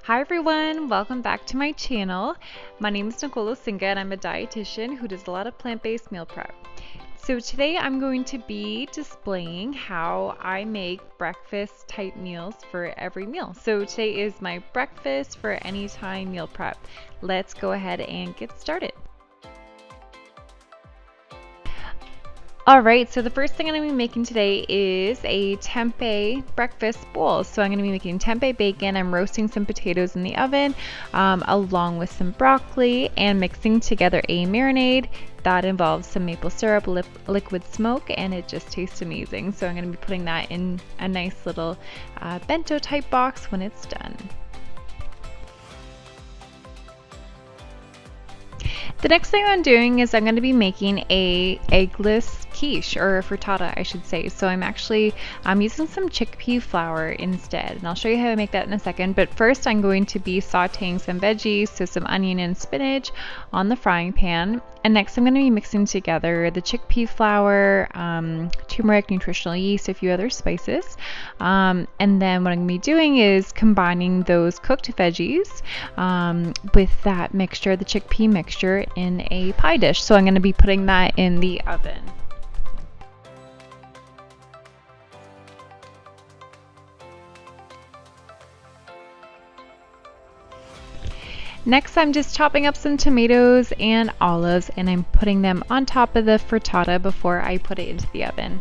Hi everyone, welcome back to my channel. My name is Nicole Singa and I'm a dietitian who does a lot of plant-based meal prep. So today I'm going to be displaying how I make breakfast type meals for every meal. So today is my breakfast for anytime meal prep. Let's go ahead and get started. Alright, so the first thing I'm going to be making today is a tempeh breakfast bowl. So I'm going to be making tempeh bacon. I'm roasting some potatoes in the oven along with some broccoli and mixing together a marinade that involves some maple syrup, liquid smoke, and it just tastes amazing. So I'm going to be putting that in a nice little bento type box when it's done. The next thing I'm doing is I'm going to be making a eggless quiche, or a frittata I should say. So I'm using some chickpea flour instead, and I'll show you how to make that in a second. But first I'm going to be sauteing some veggies, so some onion and spinach on the frying pan. And next I'm going to be mixing together the chickpea flour, turmeric, nutritional yeast, a few other spices. And then what I'm going to be doing is combining those cooked veggies with that mixture, the chickpea mixture, in a pie dish. So I'm going to be putting that in the oven. Next, I'm just chopping up some tomatoes and olives, and I'm putting them on top of the frittata before I put it into the oven.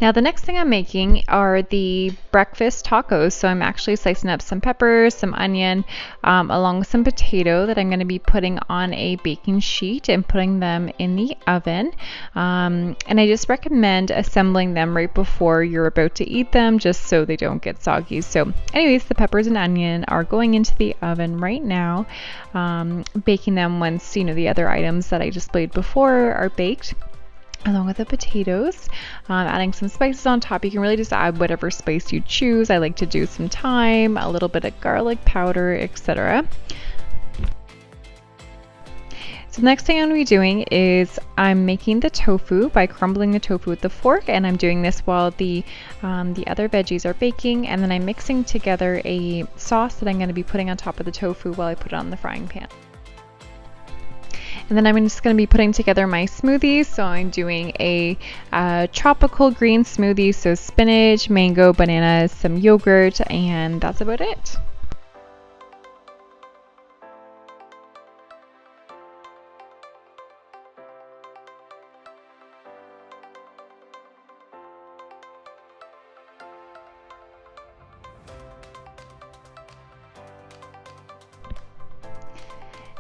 Now the next thing I'm making are the breakfast tacos. So I'm actually slicing up some peppers, some onion, along with some potato that I'm going to be putting on a baking sheet and putting them in the oven. And I just recommend assembling them right before you're about to eat them, just so they don't get soggy. So anyways, the peppers and onion are going into the oven right now, baking them once, the other items that I displayed before are baked, along with the potatoes. Adding some spices on top. You can really just add whatever spice you choose. I like to do some thyme, a little bit of garlic powder, etc. So the next thing I'm going to be doing is I'm making the tofu by crumbling the tofu with the fork, and I'm doing this while the other veggies are baking, and then I'm mixing together a sauce that I'm going to be putting on top of the tofu while I put it on the frying pan. And then I'm just going to be putting together my smoothies. So I'm doing a tropical green smoothie, so spinach, mango, bananas, some yogurt, and that's about it.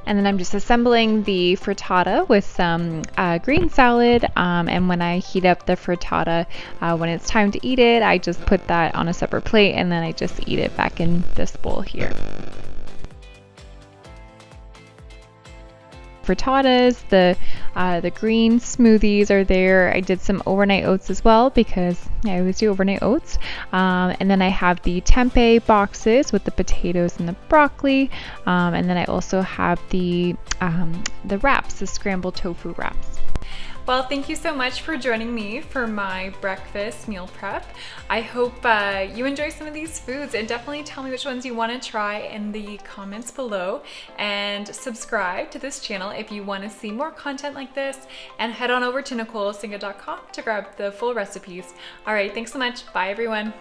And then I'm just assembling the frittata with some green salad. And when I heat up the frittata, when it's time to eat it, I just put that on a separate plate and then I just eat it back in this bowl here. Frittatas, the green smoothies are there. I did some overnight oats as well because I always do overnight oats. And then I have the tempeh boxes with the potatoes and the broccoli. And then I also have the wraps, the scrambled tofu wraps. Well, thank you so much for joining me for my breakfast meal prep. I hope you enjoy some of these foods, and definitely tell me which ones you want to try in the comments below, and subscribe to this channel if you want to see more content like this, and head on over to NicoleSinga.com to grab the full recipes. All right, thanks so much. Bye everyone.